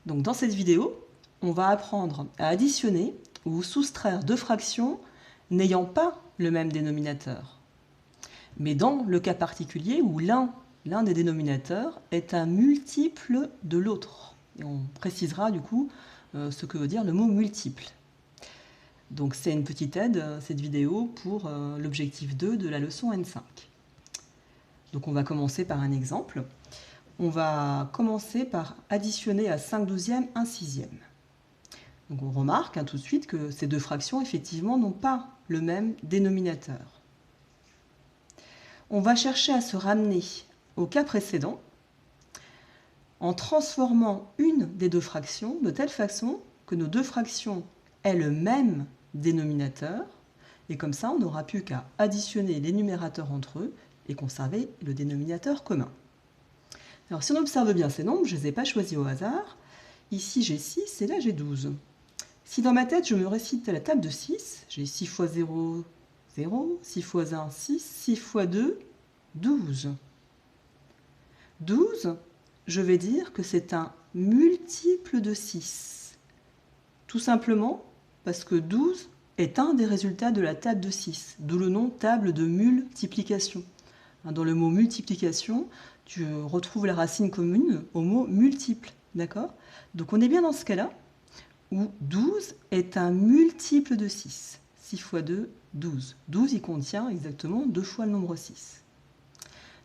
Donc dans cette vidéo, on va apprendre à additionner ou soustraire deux fractions n'ayant pas le même dénominateur. Mais dans le cas particulier où l'un des dénominateurs est un multiple de l'autre. Et on précisera du coup ce que veut dire le mot multiple. Donc c'est une petite aide, cette vidéo, pour l'objectif 2 de la leçon N5. Donc on va commencer par un exemple. On va commencer par additionner à 5/12 un sixième. Donc on remarque tout de suite que ces deux fractions, effectivement, n'ont pas le même dénominateur. On va chercher à se ramener au cas précédent en transformant une des deux fractions de telle façon que nos deux fractions aient le même dénominateur, et comme ça on n'aura plus qu'à additionner les numérateurs entre eux et conserver le dénominateur commun. Alors si on observe bien ces nombres, je ne les ai pas choisis au hasard. Ici j'ai 6 et là j'ai 12. Si dans ma tête je me récite à la table de 6, j'ai 6 fois 0, 0, 6 fois 1, 6, 6 fois 2, 12. 12, je vais dire que c'est un multiple de 6. Tout simplement parce que 12 est un des résultats de la table de 6, d'où le nom table de multiplication. Dans le mot multiplication, tu retrouves la racine commune au mot multiple, d'accord? Donc on est bien dans ce cas-là, où 12 est un multiple de 6. 6 fois 2, 12. 12, il contient exactement 2 fois le nombre 6.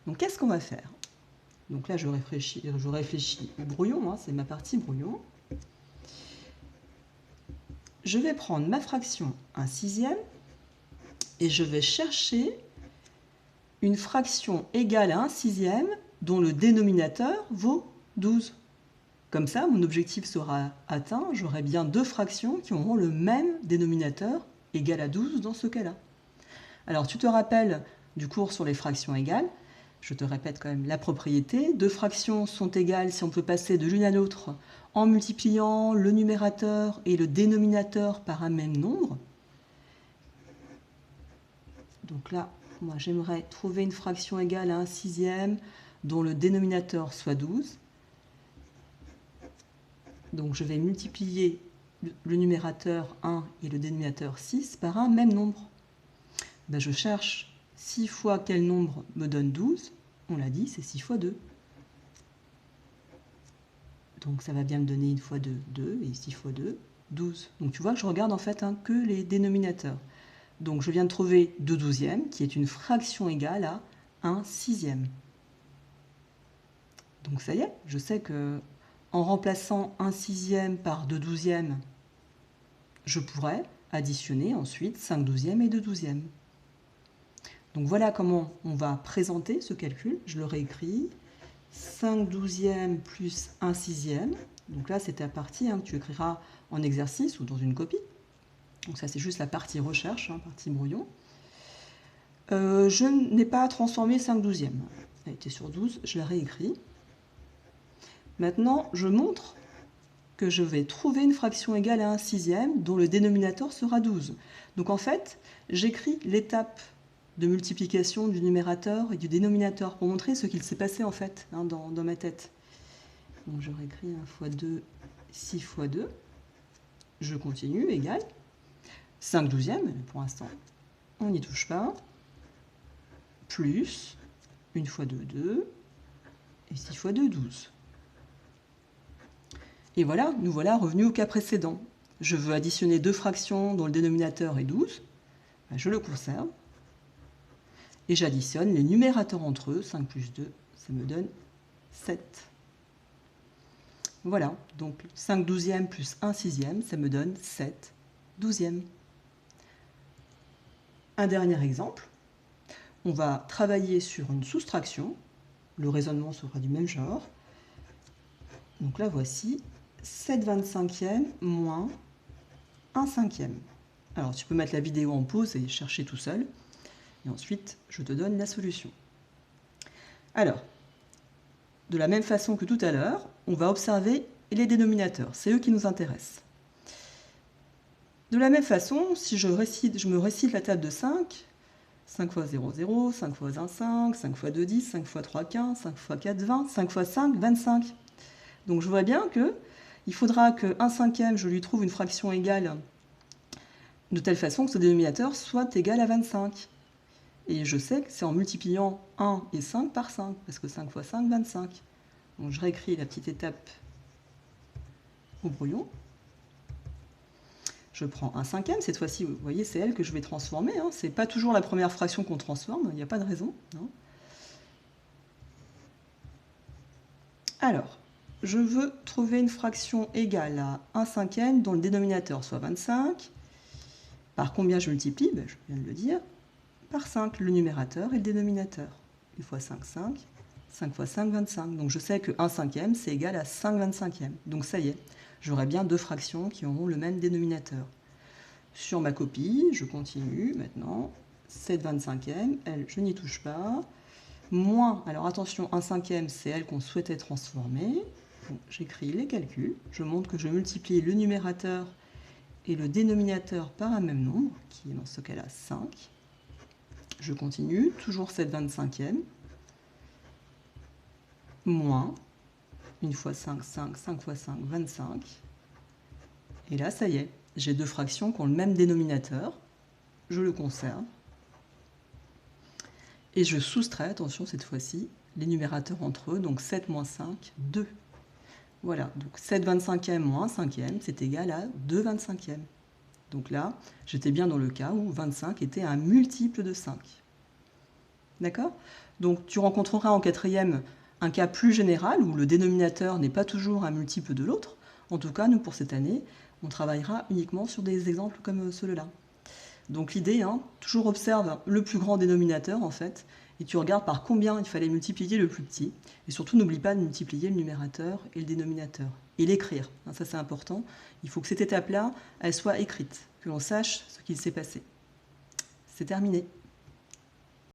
Donc qu'est-ce qu'on va faire? Donc là, je réfléchis au brouillon, c'est ma partie brouillon. Je vais prendre ma fraction 1/6 et je vais chercher une fraction égale à 1/6 dont le dénominateur vaut 12. Comme ça, mon objectif sera atteint, j'aurai bien deux fractions qui auront le même dénominateur, égal à 12 dans ce cas-là. Alors, tu te rappelles du cours sur les fractions égales, je te répète quand même la propriété. Deux fractions sont égales si on peut passer de l'une à l'autre en multipliant le numérateur et le dénominateur par un même nombre. Donc là, moi j'aimerais trouver une fraction égale à 1/6 dont le dénominateur soit 12. Donc je vais multiplier le numérateur 1 et le dénominateur 6 par un même nombre. Je cherche 6 fois quel nombre me donne 12. On l'a dit, c'est 6 fois 2. Donc ça va bien me donner 1 fois 2, 2, et 6 fois 2, 12. Donc tu vois que je regarde en fait que les dénominateurs. Donc je viens de trouver 2/12, qui est une fraction égale à 1/6. Donc ça y est, je sais que en remplaçant 1/6 par 2/12, je pourrais additionner ensuite 5/12 et 2/12. Donc voilà comment on va présenter ce calcul. Je le réécris. 5/12 plus 1/6. Donc là, c'est ta partie que tu écriras en exercice ou dans une copie. Donc ça, c'est juste la partie recherche, partie brouillon. Je n'ai pas transformé 5/12. Elle était sur 12, je la réécris. Maintenant, je montre que je vais trouver une fraction égale à 1/6 dont le dénominateur sera 12. Donc en fait, j'écris l'étape de multiplication du numérateur et du dénominateur pour montrer ce qu'il s'est passé en fait dans ma tête. Donc je réécris 1 fois 2, 6 fois 2. Je continue, égal. 5/12, pour l'instant, on n'y touche pas. Plus 1 fois 2, 2. Et 6 fois 2, 12. Et voilà, nous voilà revenus au cas précédent. Je veux additionner deux fractions dont le dénominateur est 12. Je le conserve. Et j'additionne les numérateurs entre eux. 5 plus 2, ça me donne 7. Voilà, donc 5/12 plus 1/6, ça me donne 7/12. Un dernier exemple. On va travailler sur une soustraction. Le raisonnement sera du même genre. Donc là, voici 7/25 moins 1/5. Alors, tu peux mettre la vidéo en pause et chercher tout seul. Et ensuite, je te donne la solution. Alors, de la même façon que tout à l'heure, on va observer les dénominateurs. C'est eux qui nous intéressent. De la même façon, si je me récite la table de 5, 5 fois 0, 0, 5 fois 1, 5, 5 fois 2, 10, 5 fois 3, 15, 5 fois 4, 20, 5 fois 5, 25. Donc je vois bien qu'il il faudra que 1/5, je lui trouve une fraction égale de telle façon que ce dénominateur soit égal à 25. Et je sais que c'est en multipliant 1 et 5 par 5, parce que 5 fois 5, 25. Donc je réécris la petite étape au brouillon. Je prends 1/5, cette fois-ci, vous voyez, c'est elle que je vais transformer. Hein. Ce n'est pas toujours la première fraction qu'on transforme, il n'y a pas de raison. Non. Alors, je veux trouver une fraction égale à 1/5 dont le dénominateur soit 25. Par combien je multiplie? Je viens de le dire. Par 5, le numérateur et le dénominateur. 1 fois 5, 5. 5 fois 5, 25. Donc je sais que 1/5, c'est égal à 5/25. Donc ça y est, j'aurai bien deux fractions qui auront le même dénominateur. Sur ma copie, je continue maintenant. 7/25, elle, je n'y touche pas. Moins, alors attention, 1/5, c'est elle qu'on souhaitait transformer. J'écris les calculs. Je montre que je multiplie le numérateur et le dénominateur par un même nombre, qui est dans ce cas-là 5. Je continue, toujours 7/25, moins 1 fois 5, 5, 5 fois 5, 25. Et là, ça y est, j'ai deux fractions qui ont le même dénominateur. Je le conserve. Et je soustrais, attention cette fois-ci, les numérateurs entre eux, donc 7 moins 5, 2. Voilà, donc 7/25 moins 1/5, c'est égal à 2/25. Donc là, j'étais bien dans le cas où 25 était un multiple de 5. D'accord? Donc tu rencontreras en quatrième un cas plus général où le dénominateur n'est pas toujours un multiple de l'autre. En tout cas, nous, pour cette année, on travaillera uniquement sur des exemples comme ceux-là. Donc l'idée, toujours observe le plus grand dénominateur en fait, et tu regardes par combien il fallait multiplier le plus petit. Et surtout, n'oublie pas de multiplier le numérateur et le dénominateur. Et l'écrire, ça c'est important. Il faut que cette étape-là, elle soit écrite, que l'on sache ce qu'il s'est passé. C'est terminé.